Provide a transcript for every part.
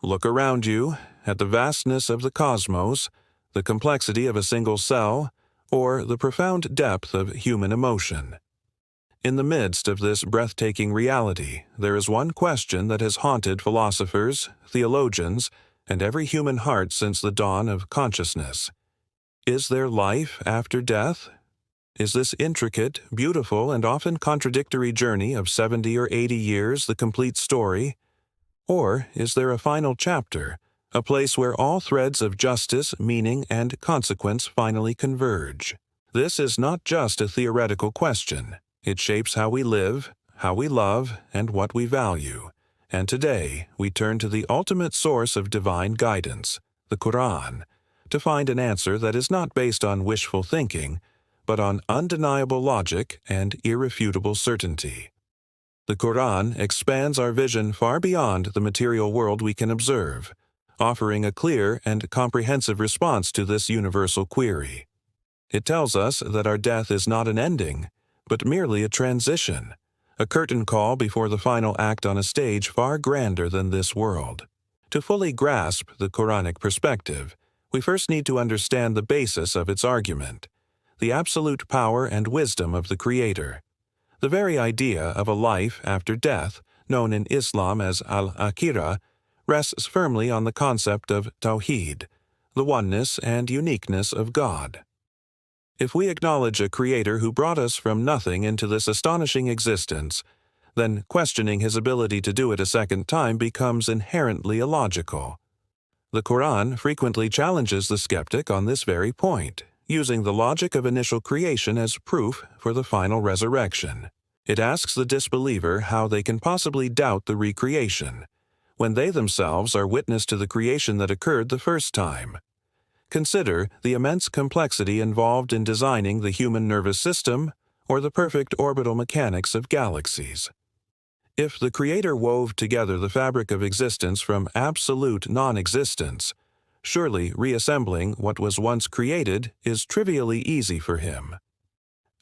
Look around you, at the vastness of the cosmos, the complexity of a single cell, or the profound depth of human emotion. In the midst of this breathtaking reality, there is one question that has haunted philosophers, theologians, and every human heart since the dawn of consciousness. Is there life after death? Is this intricate, beautiful, and often contradictory journey of 70 or 80 years the complete story? Or is there a final chapter, a place where all threads of justice, meaning, and consequence finally converge? This is not just a theoretical question. It shapes how we live, how we love, and what we value. And today, we turn to the ultimate source of divine guidance, the Quran, to find an answer that is not based on wishful thinking, but on undeniable logic and irrefutable certainty. The Quran expands our vision far beyond the material world we can observe, offering a clear and comprehensive response to this universal query. It tells us that our death is not an ending, but merely a transition, a curtain call before the final act on a stage far grander than this world. To fully grasp the Quranic perspective, we first need to understand the basis of its argument, the absolute power and wisdom of the Creator. The very idea of a life after death, known in Islam as al-akhirah, rests firmly on the concept of tawhid, the oneness and uniqueness of God. If we acknowledge a Creator who brought us from nothing into this astonishing existence, then questioning His ability to do it a second time becomes inherently illogical. The Quran frequently challenges the skeptic on this very point, using the logic of initial creation as proof for the final resurrection. It asks the disbeliever how they can possibly doubt the recreation, when they themselves are witness to the creation that occurred the first time. Consider the immense complexity involved in designing the human nervous system or the perfect orbital mechanics of galaxies. If the Creator wove together the fabric of existence from absolute non-existence, surely reassembling what was once created is trivially easy for Him.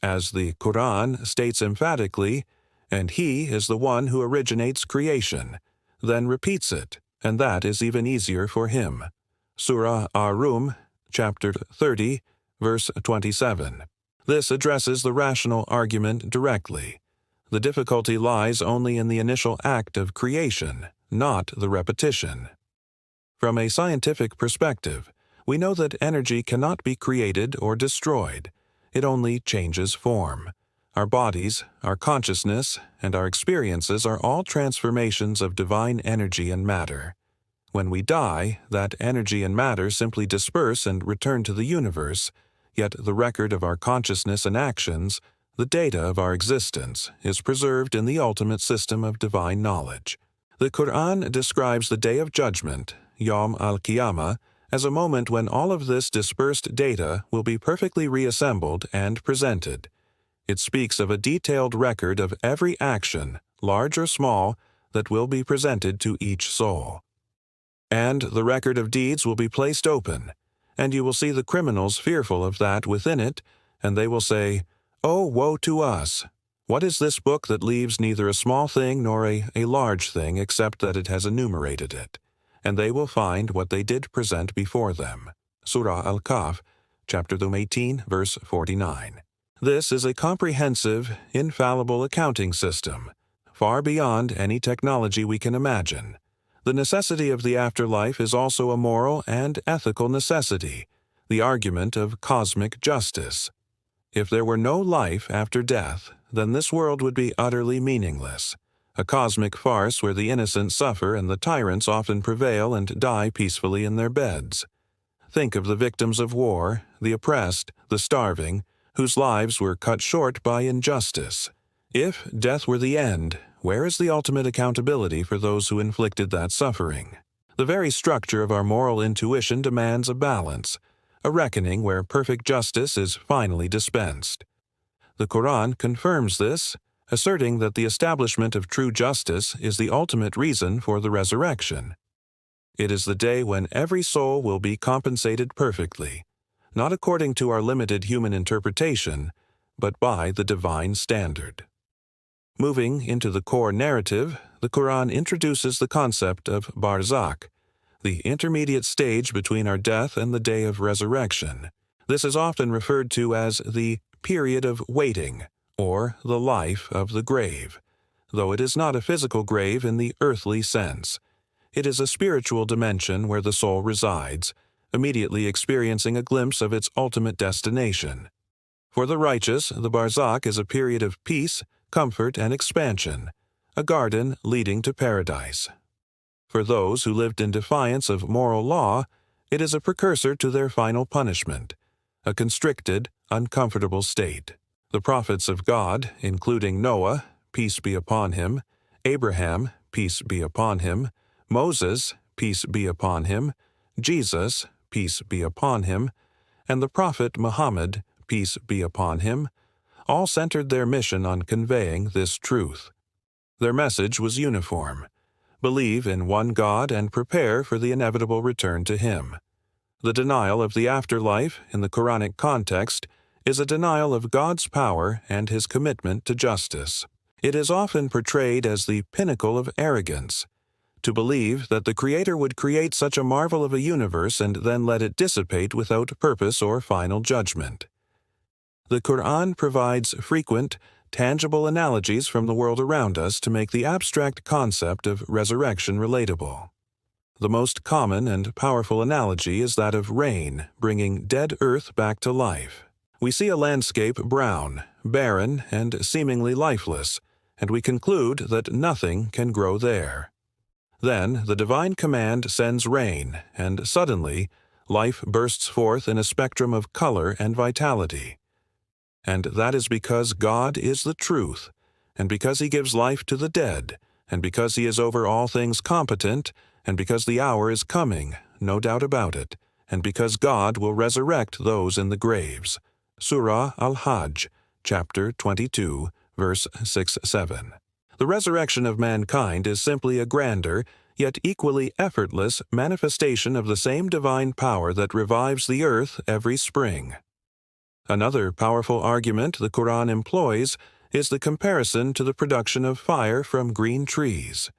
As the Quran states emphatically, and He is the one who originates creation, then repeats it, and that is even easier for Him. Surah Ar-Rum, chapter 30, verse 27. This addresses the rational argument directly. The difficulty lies only in the initial act of creation, not the repetition. From a scientific perspective, we know that energy cannot be created or destroyed. It only changes form. Our bodies, our consciousness, and our experiences are all transformations of divine energy and matter. When we die, that energy and matter simply disperse and return to the universe, yet the record of our consciousness and actions, the data of our existence, is preserved in the ultimate system of divine knowledge. The Quran describes the Day of Judgment, Yawm al-Qiyamah, as a moment when all of this dispersed data will be perfectly reassembled and presented. It speaks of a detailed record of every action, large or small, that will be presented to each soul. And the record of deeds will be placed open, and you will see the criminals fearful of that within it, and they will say, "Oh, woe to us! What is this book that leaves neither a small thing nor a large thing except that it has enumerated it?" And they will find what they did present before them. Surah Al-Kahf, chapter 18, verse 49. This is a comprehensive, infallible accounting system, far beyond any technology we can imagine. The necessity of the afterlife is also a moral and ethical necessity, the argument of cosmic justice. If there were no life after death, then this world would be utterly meaningless, a cosmic farce where the innocent suffer and the tyrants often prevail and die peacefully in their beds. Think of the victims of war, the oppressed, the starving, whose lives were cut short by injustice. If death were the end, where is the ultimate accountability for those who inflicted that suffering? The very structure of our moral intuition demands a balance, a reckoning where perfect justice is finally dispensed. The Quran confirms this, asserting that the establishment of true justice is the ultimate reason for the resurrection. It is the day when every soul will be compensated perfectly, not according to our limited human interpretation, but by the divine standard. Moving into the core narrative, the Quran introduces the concept of barzakh, the intermediate stage between our death and the day of resurrection. This is often referred to as the period of waiting, or the life of the grave, though it is not a physical grave in the earthly sense. It is a spiritual dimension where the soul resides, immediately experiencing a glimpse of its ultimate destination. For the righteous, the barzakh is a period of peace, comfort, and expansion, a garden leading to paradise. For those who lived in defiance of moral law, it is a precursor to their final punishment, a constricted, uncomfortable state. The prophets of God, including Noah, peace be upon him, Abraham, peace be upon him, Moses, peace be upon him, Jesus, peace be upon him, and the prophet Muhammad, peace be upon him, all centered their mission on conveying this truth. Their message was uniform: believe in one God and prepare for the inevitable return to Him. The denial of the afterlife, in the Quranic context, is a denial of God's power and His commitment to justice. It is often portrayed as the pinnacle of arrogance. To believe that the Creator would create such a marvel of a universe and then let it dissipate without purpose or final judgment. The Quran provides frequent, tangible analogies from the world around us to make the abstract concept of resurrection relatable. The most common and powerful analogy is that of rain bringing dead earth back to life. We see a landscape brown, barren, and seemingly lifeless, and we conclude that nothing can grow there. Then the divine command sends rain, and suddenly life bursts forth in a spectrum of color and vitality. And that is because God is the truth, and because He gives life to the dead, and because He is over all things competent, and because the hour is coming, no doubt about it, and because God will resurrect those in the graves. Surah Al-Hajj, chapter 22, verse 6-7. The resurrection of mankind is simply a grander, yet equally effortless manifestation of the same divine power that revives the earth every spring. Another powerful argument the Quran employs is the comparison to the production of fire from green trees.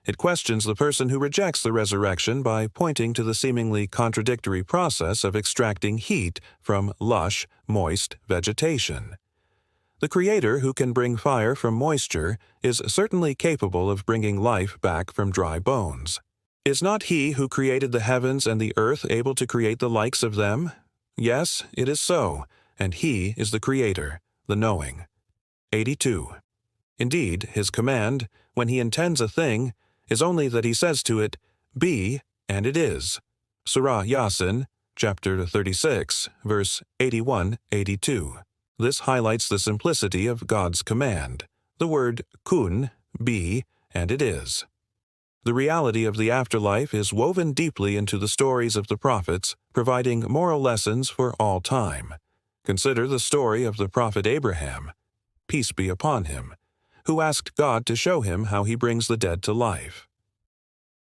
It questions the person who rejects the resurrection by pointing to the seemingly contradictory process of extracting heat from lush, moist vegetation. The Creator who can bring fire from moisture is certainly capable of bringing life back from dry bones. Is not He who created the heavens and the earth able to create the likes of them? Yes, it is so, and He is the Creator, the knowing. 82. Indeed, His command, when He intends a thing, is only that He says to it, "Be," and it is. Surah Yasin, chapter 36, verse 81-82. This highlights the simplicity of God's command. The word kun, be, and it is. The reality of the afterlife is woven deeply into the stories of the prophets, providing moral lessons for all time. Consider the story of the prophet Abraham, peace be upon him, who asked God to show him how He brings the dead to life.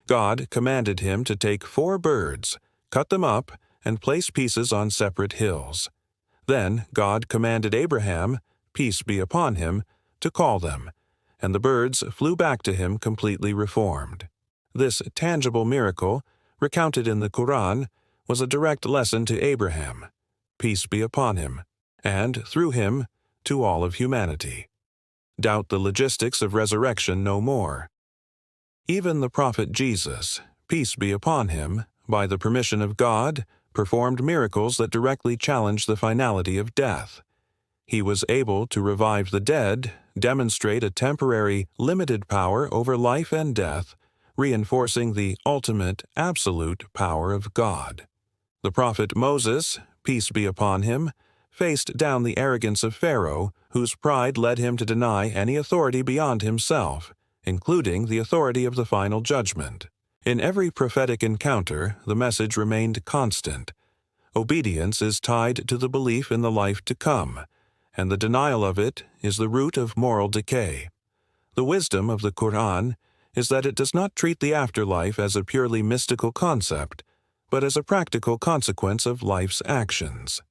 God commanded him to take 4 birds, cut them up, and place pieces on separate hills. Then God commanded Abraham, peace be upon him, to call them, and the birds flew back to him completely reformed. This tangible miracle, recounted in the Quran, was a direct lesson to Abraham, peace be upon him, and, through him, to all of humanity. Doubt the logistics of resurrection no more. Even the prophet Jesus, peace be upon him, by the permission of God, performed miracles that directly challenged the finality of death. He was able to revive the dead, demonstrate a temporary, limited power over life and death, reinforcing the ultimate, absolute power of God. The prophet Moses, peace be upon him, faced down the arrogance of Pharaoh, whose pride led him to deny any authority beyond himself, including the authority of the final judgment. In every prophetic encounter, the message remained constant. Obedience is tied to the belief in the life to come, and the denial of it is the root of moral decay. The wisdom of the Quran is that it does not treat the afterlife as a purely mystical concept, but as a practical consequence of life's actions.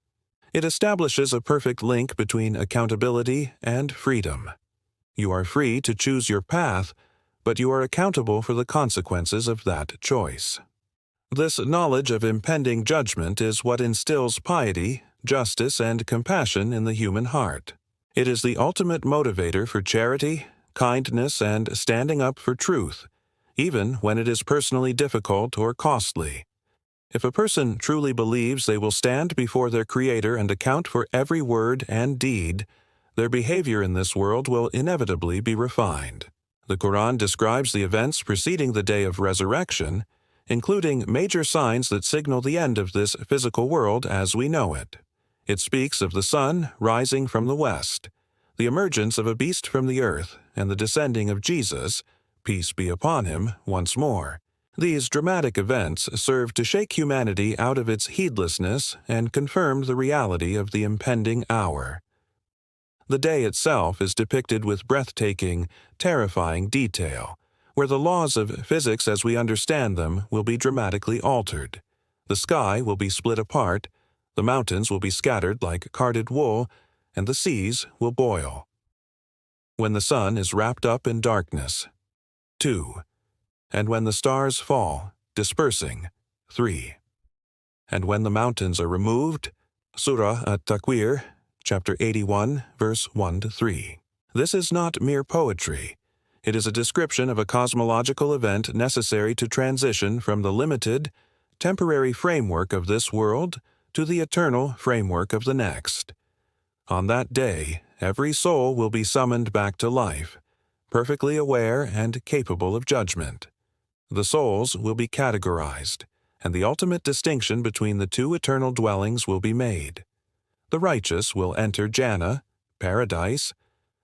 It establishes a perfect link between accountability and freedom. You are free to choose your path, but you are accountable for the consequences of that choice. This knowledge of impending judgment is what instills piety, justice, and compassion in the human heart. It is the ultimate motivator for charity, kindness, and standing up for truth, even when it is personally difficult or costly. If a person truly believes they will stand before their Creator and account for every word and deed, their behavior in this world will inevitably be refined. The Quran describes the events preceding the day of resurrection, including major signs that signal the end of this physical world as we know it. It speaks of the sun rising from the west, the emergence of a beast from the earth, and the descending of Jesus, peace be upon him, once more. These dramatic events serve to shake humanity out of its heedlessness and confirm the reality of the impending hour. The day itself is depicted with breathtaking, terrifying detail, where the laws of physics as we understand them will be dramatically altered. The sky will be split apart, the mountains will be scattered like carded wool, and the seas will boil. When the sun is wrapped up in darkness. 2. And when the stars fall, dispersing. 3. And when the mountains are removed. Surah At-Takwir, chapter 81, verse 1-3. This is not mere poetry. It is a description of a cosmological event necessary to transition from the limited, temporary framework of this world to the eternal framework of the next. On that day, every soul will be summoned back to life, perfectly aware and capable of judgment. The souls will be categorized, and the ultimate distinction between the two eternal dwellings will be made. The righteous will enter Jannah, paradise,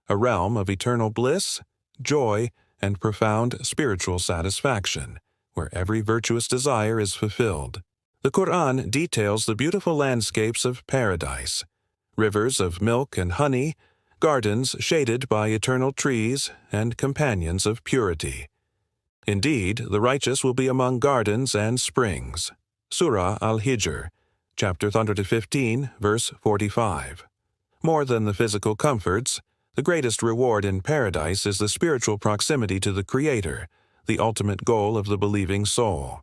a realm of eternal bliss, joy, and profound spiritual satisfaction, where every virtuous desire is fulfilled. The Quran details the beautiful landscapes of paradise, rivers of milk and honey, gardens shaded by eternal trees, and companions of purity. Indeed, the righteous will be among gardens and springs. Surah Al-Hijr, chapter 115, verse 45. More than the physical comforts, the greatest reward in paradise is the spiritual proximity to the Creator, the ultimate goal of the believing soul.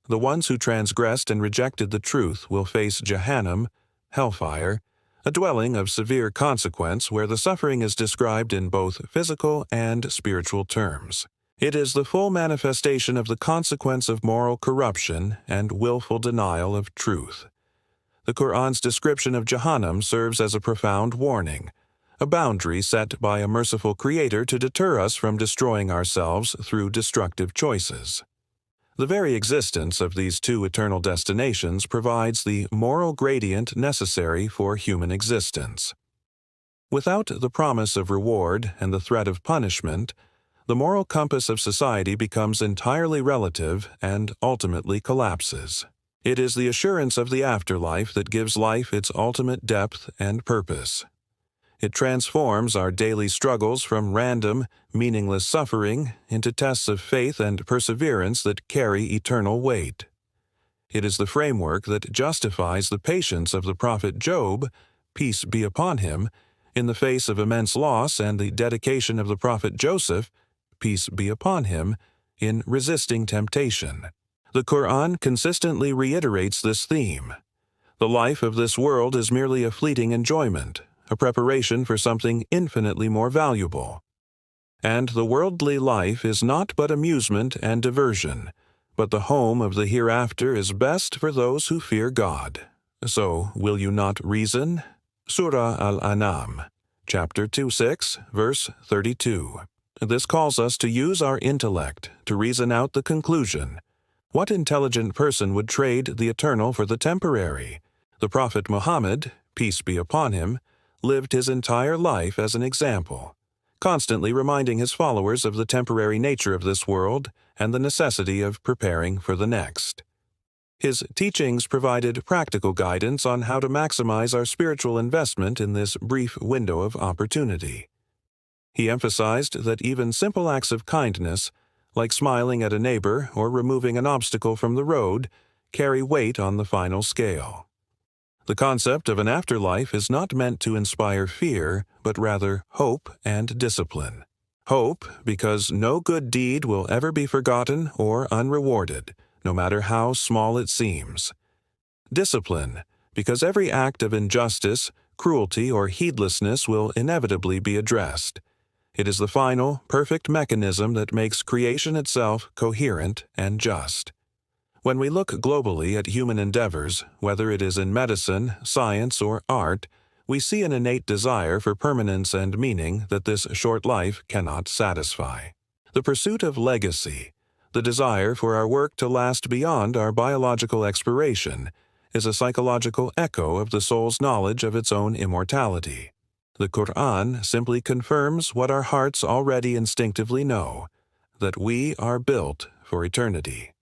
The ones who transgressed and rejected the truth will face Jahannam, hellfire, a dwelling of severe consequence where the suffering is described in both physical and spiritual terms. It is the full manifestation of the consequence of moral corruption and willful denial of truth. The Quran's description of Jahannam serves as a profound warning, a boundary set by a merciful Creator to deter us from destroying ourselves through destructive choices. The very existence of these two eternal destinations provides the moral gradient necessary for human existence. Without the promise of reward and the threat of punishment, the moral compass of society becomes entirely relative and ultimately collapses. It is the assurance of the afterlife that gives life its ultimate depth and purpose. It transforms our daily struggles from random, meaningless suffering into tests of faith and perseverance that carry eternal weight. It is the framework that justifies the patience of the prophet Job, peace be upon him, in the face of immense loss, and the dedication of the prophet Joseph, peace be upon him, in resisting temptation. The Quran consistently reiterates this theme. The life of this world is merely a fleeting enjoyment, a preparation for something infinitely more valuable. And the worldly life is not but amusement and diversion, but the home of the hereafter is best for those who fear God. So, will you not reason? Surah Al-An'am, chapter 26, verse 32. This calls us to use our intellect to reason out the conclusion. What intelligent person would trade the eternal for the temporary? The Prophet Muhammad, peace be upon him, lived his entire life as an example, constantly reminding his followers of the temporary nature of this world and the necessity of preparing for the next. His teachings provided practical guidance on how to maximize our spiritual investment in this brief window of opportunity. He emphasized that even simple acts of kindness, like smiling at a neighbor or removing an obstacle from the road, carry weight on the final scale. The concept of an afterlife is not meant to inspire fear, but rather hope and discipline. Hope, because no good deed will ever be forgotten or unrewarded, no matter how small it seems. Discipline, because every act of injustice, cruelty, or heedlessness will inevitably be addressed. It is the final, perfect mechanism that makes creation itself coherent and just. When we look globally at human endeavors, whether it is in medicine, science, or art, we see an innate desire for permanence and meaning that this short life cannot satisfy. The pursuit of legacy, the desire for our work to last beyond our biological expiration, is a psychological echo of the soul's knowledge of its own immortality. The Quran simply confirms what our hearts already instinctively know, that we are built for eternity.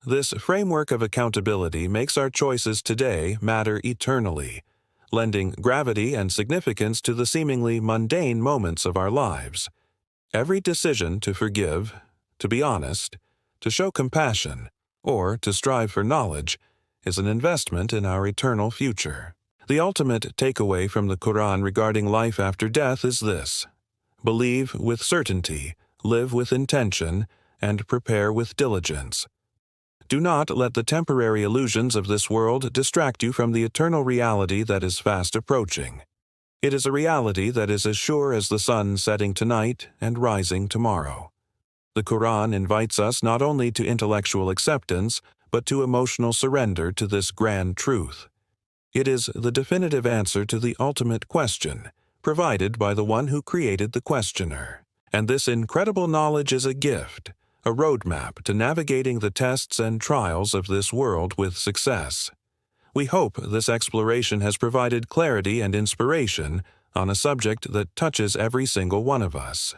This framework of accountability makes our choices today matter eternally, lending gravity and significance to the seemingly mundane moments of our lives. Every decision to forgive, to be honest, to show compassion, or to strive for knowledge is an investment in our eternal future. The ultimate takeaway from the Quran regarding life after death is this: believe with certainty, live with intention, and prepare with diligence. Do not let the temporary illusions of this world distract you from the eternal reality that is fast approaching. It is a reality that is as sure as the sun setting tonight and rising tomorrow. The Quran invites us not only to intellectual acceptance, but to emotional surrender to this grand truth. It is the definitive answer to the ultimate question, provided by the one who created the questioner. And this incredible knowledge is a gift, a roadmap to navigating the tests and trials of this world with success. We hope this exploration has provided clarity and inspiration on a subject that touches every single one of us.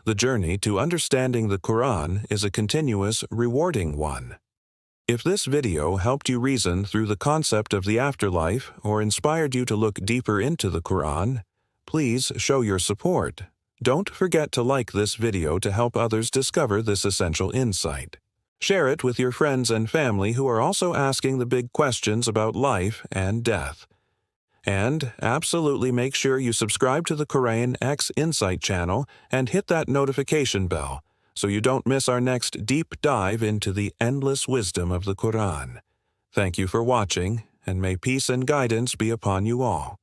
The journey to understanding the Quran is a continuous, rewarding one. If this video helped you reason through the concept of the afterlife or inspired you to look deeper into the Quran, please show your support. Don't forget to like this video to help others discover this essential insight. Share it with your friends and family who are also asking the big questions about life and death. And absolutely make sure you subscribe to the Quran X Insight channel and hit that notification bell so you don't miss our next deep dive into the endless wisdom of the Quran. Thank you for watching, and may peace and guidance be upon you all.